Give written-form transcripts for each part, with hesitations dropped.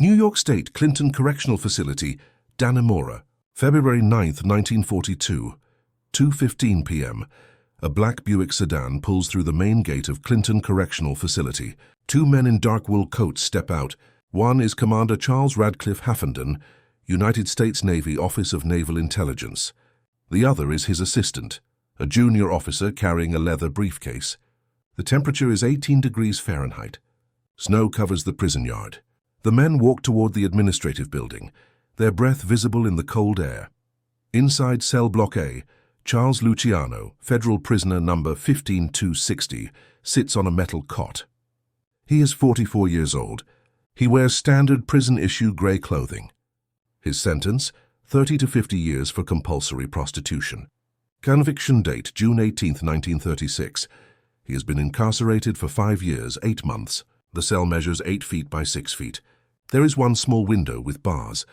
New York State Clinton Correctional Facility, Dannemora, February 9, 1942, 2:15 p.m. A black Buick sedan pulls through the main gate of Clinton Correctional Facility. Two men in dark wool coats step out. One is Commander Charles Radcliffe Haffenden, United States Navy Office of Naval Intelligence. The other is his assistant, a junior officer carrying a leather briefcase. The temperature is 18 degrees Fahrenheit. Snow covers the prison yard. The men walk toward the administrative building, their breath visible in the cold air. Inside cell block A, Charles Luciano, federal prisoner number 15260, sits on a metal cot. He is 44 years old. He wears standard prison-issue gray clothing. His sentence, 30 to 50 years for compulsory prostitution. Conviction date, June 18, 1936. He has been incarcerated for 5 years, 8 months. The cell measures 8 feet by 6 feet. There is one small window with bars.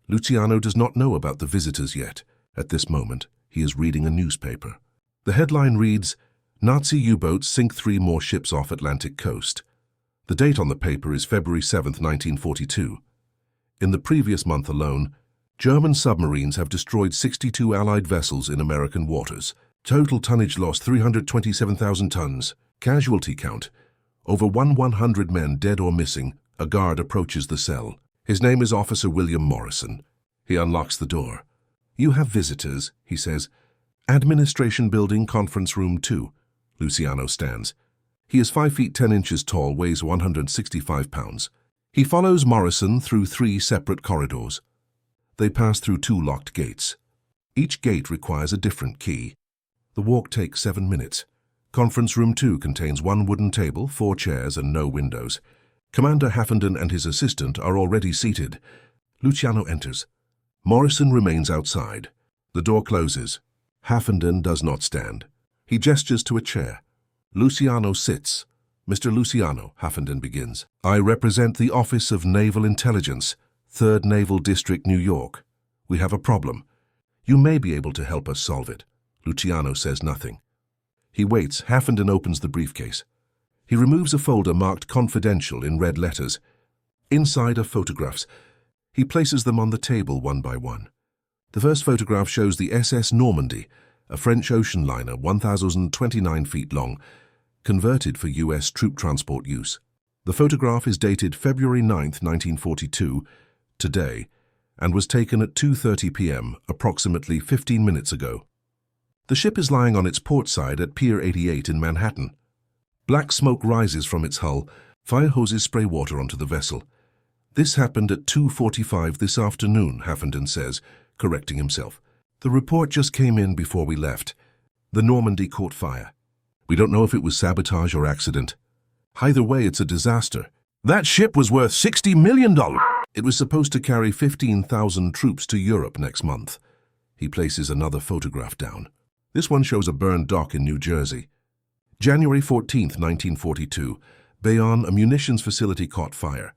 Luciano does not know about the visitors yet. At this moment, he is reading a newspaper. The headline reads, Nazi U-boats sink 3 more ships off Atlantic coast. The date on the paper is February 7, 1942. In the previous month alone, German submarines have destroyed 62 Allied vessels in American waters. Total tonnage loss 327,000 tons. Casualty count, over 100 men dead or missing. A guard approaches the cell. His name is Officer William Morrison. He unlocks the door. You have visitors, he says. Administration Building, Conference Room 2. Luciano stands. He is 5 feet 10 inches tall, weighs 165 pounds. He follows Morrison through 3 separate corridors. They pass through 2 locked gates. Each gate requires a different key. The walk takes 7 minutes. Conference Room 2 contains 1 wooden table, 4 chairs, and no windows. Commander Haffenden and his assistant are already seated. Luciano enters. Morrison remains outside. The door closes. Haffenden does not stand. He gestures to a chair. Luciano sits. Mr. Luciano, Haffenden begins. I represent the Office of Naval Intelligence, 3rd Naval District, New York. We have a problem. You may be able to help us solve it. Luciano says nothing. He waits. Haffenden opens the briefcase. He removes a folder marked confidential in red letters. Inside are photographs. He places them on the table one by one. The first photograph shows the SS Normandy, a French ocean liner 1,029 feet long, converted for U.S. troop transport use. The photograph is dated February 9, 1942, today, and was taken at 2:30 p.m., approximately 15 minutes ago. The ship is lying on its port side at Pier 88 in Manhattan. Black smoke rises from its hull. Fire hoses spray water onto the vessel. This happened at 2:45 this afternoon, Haffenden says, correcting himself. The report just came in before we left. The Normandy caught fire. We don't know if it was sabotage or accident. Either way, it's a disaster. That ship was worth $60 million. It was supposed to carry 15,000 troops to Europe next month. He places another photograph down. This one shows a burned dock in New Jersey. January 14, 1942, Bayonne, a munitions facility caught fire.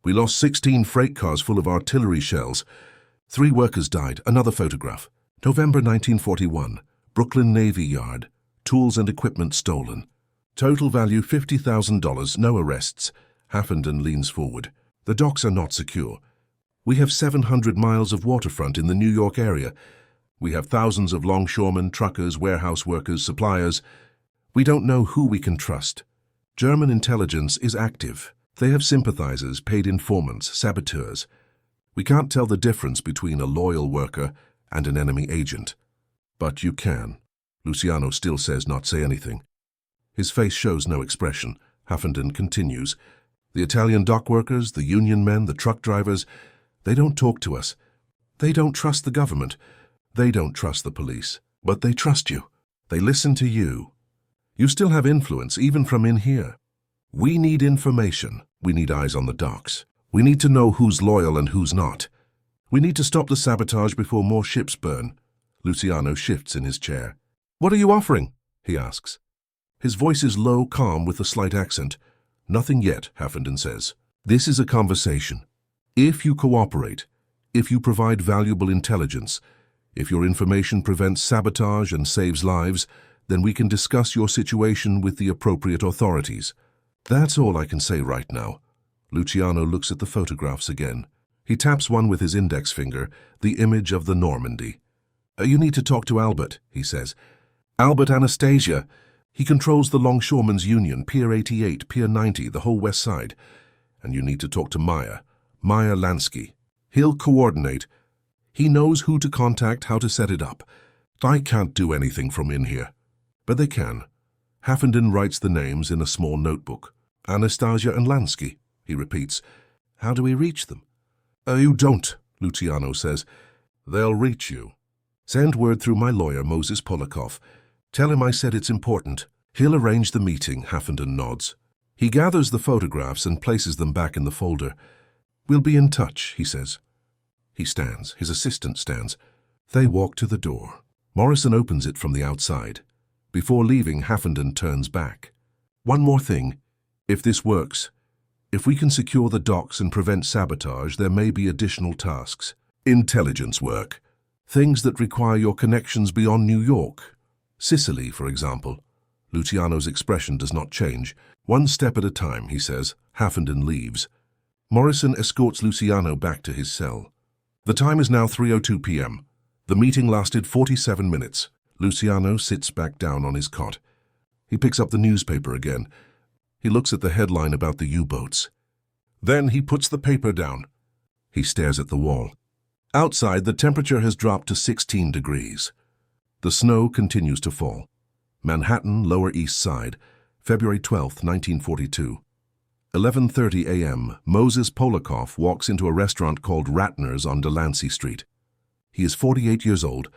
We lost 16 freight cars full of artillery shells. 3 workers died. Another photograph. November 1941, Brooklyn Navy Yard. Tools and equipment stolen. Total value $50,000, no arrests. Haffenden leans forward. The docks are not secure. We have 700 miles of waterfront in the New York area. We have thousands of longshoremen, truckers, warehouse workers, suppliers. We don't know who we can trust. German intelligence is active. They have sympathizers, paid informants, saboteurs. We can't tell the difference between a loyal worker and an enemy agent. But you can. Luciano still says not say anything. His face shows no expression. Haffenden continues. The Italian dock workers, the union men, the truck drivers, they don't talk to us. They don't trust the government. They don't trust the police. But they trust you. They listen to you. You still have influence, even from in here. We need information. We need eyes on the docks. We need to know who's loyal and who's not. We need to stop the sabotage before more ships burn. Luciano shifts in his chair. What are you offering? He asks. His voice is low, calm, with a slight accent. Nothing yet, Haffenden says. This is a conversation. If you cooperate, if you provide valuable intelligence, if your information prevents sabotage and saves lives, then we can discuss your situation with the appropriate authorities. That's all I can say right now. Luciano looks at the photographs again. He taps one with his index finger, the image of the Normandy. You need to talk to Albert, he says. Albert Anastasia. He controls the Longshoremen's Union, Pier 88, Pier 90, the whole west side. And you need to talk to Meyer Lansky. He'll coordinate. He knows who to contact, how to set it up. I can't do anything from in here. But they can. Haffenden writes the names in a small notebook. Anastasia and Lansky, he repeats. How do we reach them? You don't, Luciano says. They'll reach you. Send word through my lawyer, Moses Polikoff. Tell him I said it's important. He'll arrange the meeting, Haffenden nods. He gathers the photographs and places them back in the folder. We'll be in touch, he says. He stands. His assistant stands. They walk to the door. Morrison opens it from the outside. Before leaving, Haffenden turns back. One more thing. If this works, if we can secure the docks and prevent sabotage, there may be additional tasks. Intelligence work. Things that require your connections beyond New York. Sicily, for example. Luciano's expression does not change. One step at a time, he says. Haffenden leaves. Morrison escorts Luciano back to his cell. The time is now 3:02 p.m. The meeting lasted 47 minutes. Luciano sits back down on his cot. He picks up the newspaper again. He looks at the headline about the U-boats. Then he puts the paper down. He stares at the wall. Outside, the temperature has dropped to 16 degrees. The snow continues to fall. Manhattan, Lower East Side, February 12, 1942. 11:30 a.m., Moses Polikoff walks into a restaurant called Ratner's on Delancey Street. He is 48 years old,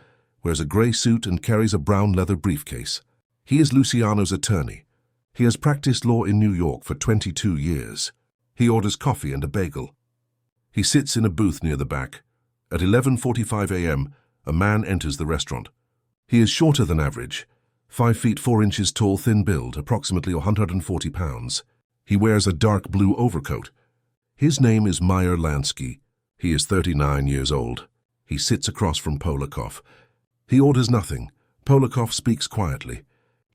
wears a gray suit and carries a brown leather briefcase. He is Luciano's attorney. He has practiced law in New York for 22 years. He orders coffee and a bagel. He sits in a booth near the back. At 11:45 a.m., a man enters the restaurant. He is shorter than average, 5 feet 4 inches tall, thin build, approximately 140 pounds. He wears a dark blue overcoat. His name is Meyer Lansky. He is 39 years old. He sits across from Polikoff. He orders nothing. Polikoff speaks quietly.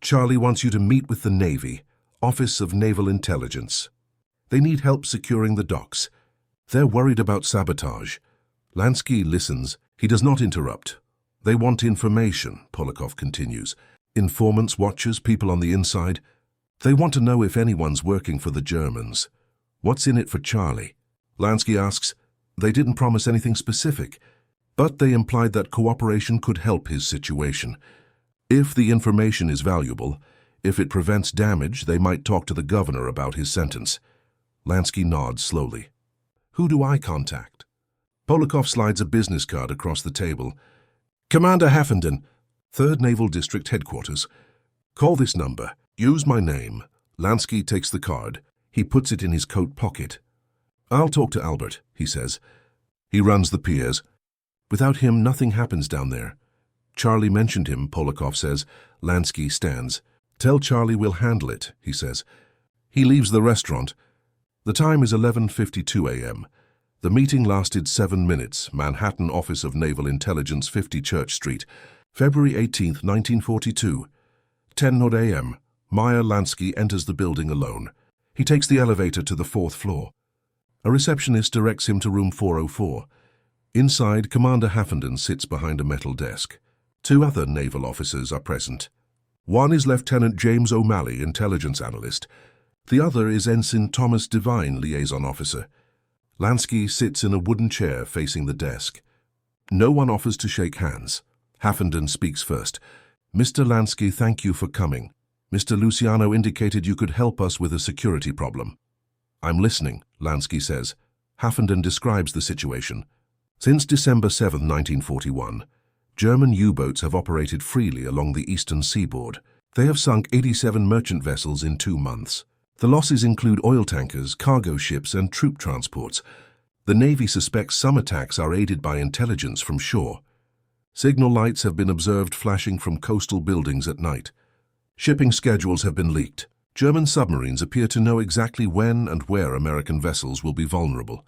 Charlie wants you to meet with the Navy, Office of Naval Intelligence. They need help securing the docks. They're worried about sabotage. Lansky listens. He does not interrupt. They want information, Polikoff continues. Informants, watchers, people on the inside. They want to know if anyone's working for the Germans. What's in it for Charlie? Lansky asks. They didn't promise anything specific, but they implied that cooperation could help his situation. If the information is valuable, if it prevents damage, they might talk to the governor about his sentence. Lansky nods slowly. Who do I contact? Polikoff slides a business card across the table. Commander Haffenden, 3rd Naval District Headquarters. Call this number. Use my name. Lansky takes the card. He puts it in his coat pocket. I'll talk to Albert, he says. He runs the piers. Without him, nothing happens down there. Charlie mentioned him, Polikoff says. Lansky stands. Tell Charlie we'll handle it, he says. He leaves the restaurant. The time is 11:52 a.m. The meeting lasted 7 minutes. Manhattan Office of Naval Intelligence, 50 Church Street, February 18, 1942. 10:00 a.m. Meyer Lansky enters the building alone. He takes the elevator to the 4th floor. A receptionist directs him to room 404. Inside, Commander Haffenden sits behind a metal desk. 2 other naval officers are present. One is Lieutenant James O'Malley, intelligence analyst. The other is Ensign Thomas Devine, liaison officer. Lansky sits in a wooden chair facing the desk. No one offers to shake hands. Haffenden speaks first. Mr. Lansky, thank you for coming. Mr. Luciano indicated you could help us with a security problem. I'm listening, Lansky says. Haffenden describes the situation. Since December 7, 1941, German U-boats have operated freely along the eastern seaboard. They have sunk 87 merchant vessels in 2 months. The losses include oil tankers, cargo ships, and troop transports. The Navy suspects some attacks are aided by intelligence from shore. Signal lights have been observed flashing from coastal buildings at night. Shipping schedules have been leaked. German submarines appear to know exactly when and where American vessels will be vulnerable.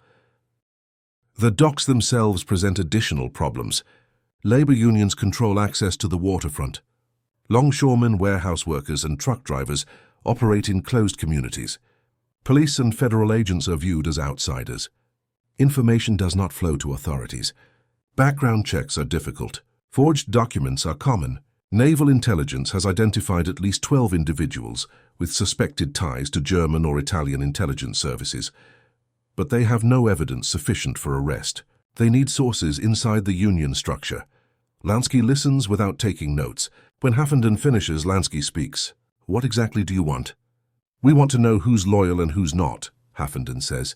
The docks themselves present additional problems. Labor unions control access to the waterfront. Longshoremen, warehouse workers, and truck drivers operate in closed communities. Police and federal agents are viewed as outsiders. Information does not flow to authorities. Background checks are difficult. Forged documents are common. Naval intelligence has identified at least 12 individuals with suspected ties to German or Italian intelligence services. But they have no evidence sufficient for arrest. They need sources inside the Union structure. Lansky listens without taking notes. When Haffenden finishes, Lansky speaks. What exactly do you want? We want to know who's loyal and who's not, Haffenden says.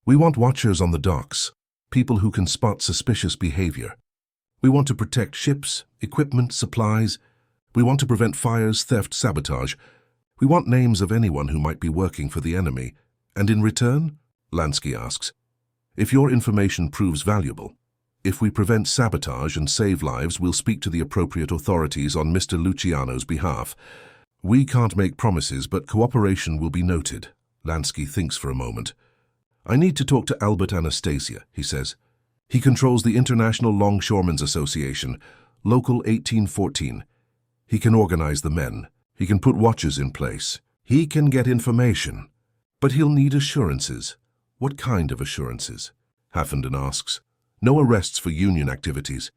We want watchers on the docks, people who can spot suspicious behavior. We want to protect ships, equipment, supplies. We want to prevent fires, theft, sabotage. We want names of anyone who might be working for the enemy. And in return, Lansky asks, if your information proves valuable, if we prevent sabotage and save lives, we'll speak to the appropriate authorities on Mr. Luciano's behalf. We can't make promises, but cooperation will be noted. Lansky thinks for a moment. I need to talk to Albert Anastasia, he says. He controls the International Longshoremen's Association, Local 1814. He can organize the men. He can put watches in place. He can get information. But he'll need assurances. What kind of assurances? Haffenden asks. No arrests for union activities.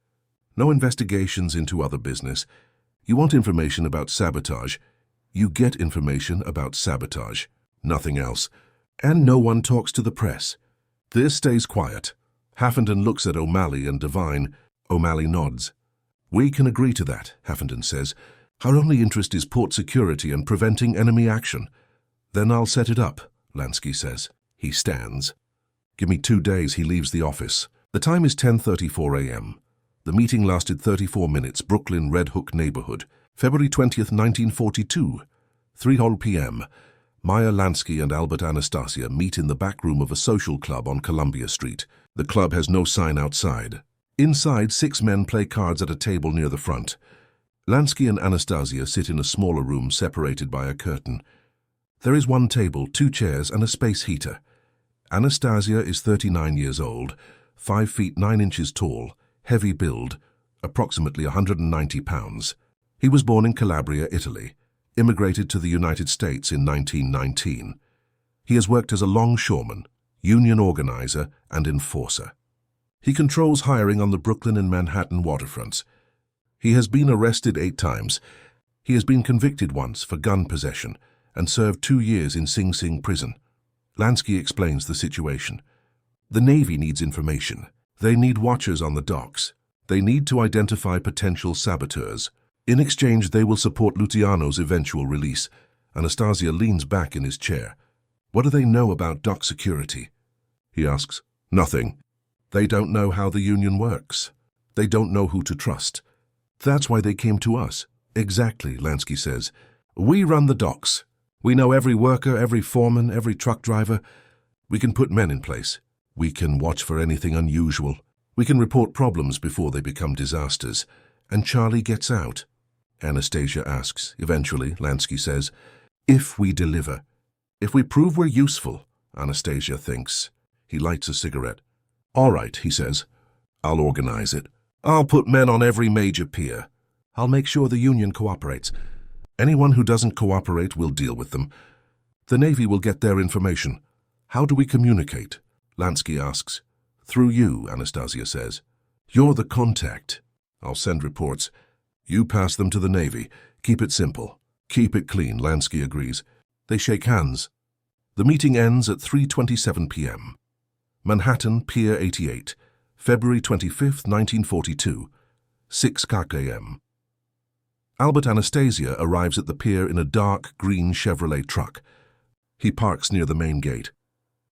No investigations into other business. You want information about sabotage. You get information about sabotage. Nothing else. And no one talks to the press. This stays quiet. Haffenden looks at O'Malley and Devine. O'Malley nods. We can agree to that, Haffenden says. Our only interest is port security and preventing enemy action. Then I'll set it up, Lansky says. He stands. Give me 2 days, he leaves the office. The time is 10:34 a.m. The meeting lasted 34 minutes, Brooklyn, Red Hook neighborhood. February 20th, 1942, 3:00 p.m. Maya Lansky and Albert Anastasia meet in the back room of a social club on Columbia Street. The club has no sign outside. Inside, 6 men play cards at a table near the front. Lansky and Anastasia sit in a smaller room separated by a curtain. There is 1 table, 2 chairs, and a space heater. Anastasia is 39 years old, 5 feet 9 inches tall, heavy build, approximately 190 pounds. He was born in Calabria, Italy, immigrated to the United States in 1919. He has worked as a longshoreman, union organizer, and enforcer. He controls hiring on the Brooklyn and Manhattan waterfronts. He has been arrested 8 times. He has been convicted once for gun possession and served 2 years in Sing Sing prison. Lansky explains the situation. The Navy needs information. They need watchers on the docks. They need to identify potential saboteurs. In exchange, they will support Luciano's eventual release. Anastasia leans back in his chair. What do they know about dock security? He asks. Nothing. They don't know how the union works. They don't know who to trust. That's why they came to us. Exactly, Lansky says. We run the docks. We know every worker, every foreman, every truck driver. We can put men in place. We can watch for anything unusual. We can report problems before they become disasters. And Charlie gets out. Anastasia asks. Eventually, Lansky says, if we deliver. If we prove we're useful, Anastasia thinks. He lights a cigarette. All right, he says. I'll organize it. I'll put men on every major pier. I'll make sure the union cooperates. Anyone who doesn't cooperate, we'll deal with them. The Navy will get their information. How do we communicate? Lansky asks. Through you, Anastasia says. You're the contact. I'll send reports. You pass them to the Navy. Keep it simple. Keep it clean, Lansky agrees. They shake hands. The meeting ends at 3:27 p.m. Manhattan, Pier 88, February 25th, 1942, 6 a.m. Albert Anastasia arrives at the pier in a dark green Chevrolet truck. He parks near the main gate.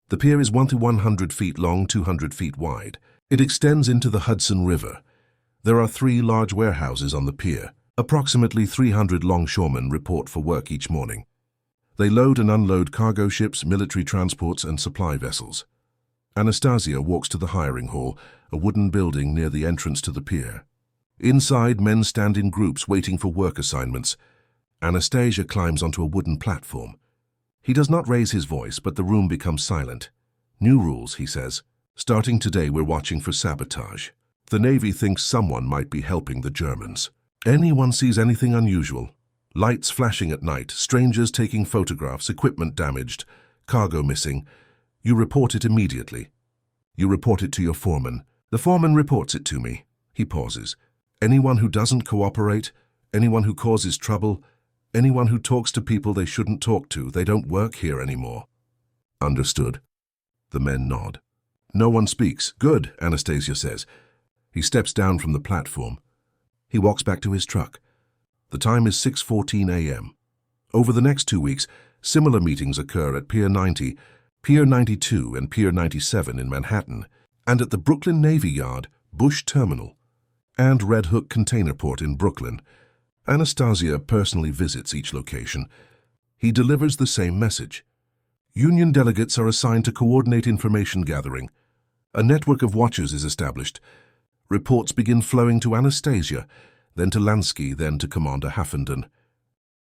The pier is 100 feet long, 200 feet wide. It extends into the Hudson River. There are 3 large warehouses on the pier. Approximately 300 longshoremen report for work each morning. They load and unload cargo ships, military transports, and supply vessels. Anastasia walks to the hiring hall, a wooden building near the entrance to the pier. Inside, men stand in groups waiting for work assignments. Anastasia climbs onto a wooden platform. He does not raise his voice, but the room becomes silent. New rules, he says. Starting today, we're watching for sabotage. The Navy thinks someone might be helping the Germans. Anyone sees anything unusual, lights flashing at night, strangers taking photographs, equipment damaged, Cargo missing. You report it immediately. You report it to your foreman. The foreman reports it to me. He pauses. Anyone who doesn't cooperate, anyone who causes trouble, anyone who talks to people they shouldn't talk to, they don't work here anymore. Understood. The men nod. No one speaks. Good, Anastasia says. He steps down from the platform. He walks back to his truck. The time is 6:14 a.m. Over the next 2 weeks, similar meetings occur at Pier 90, Pier 92 and Pier 97 in Manhattan, and at the Brooklyn Navy Yard, Bush Terminal, and Red Hook Container Port in Brooklyn. Anastasia personally visits each location. He delivers the same message. Union delegates are assigned to coordinate information gathering. A network of watchers is established. Reports begin flowing to Anastasia, then to Lansky, then to Commander Haffenden.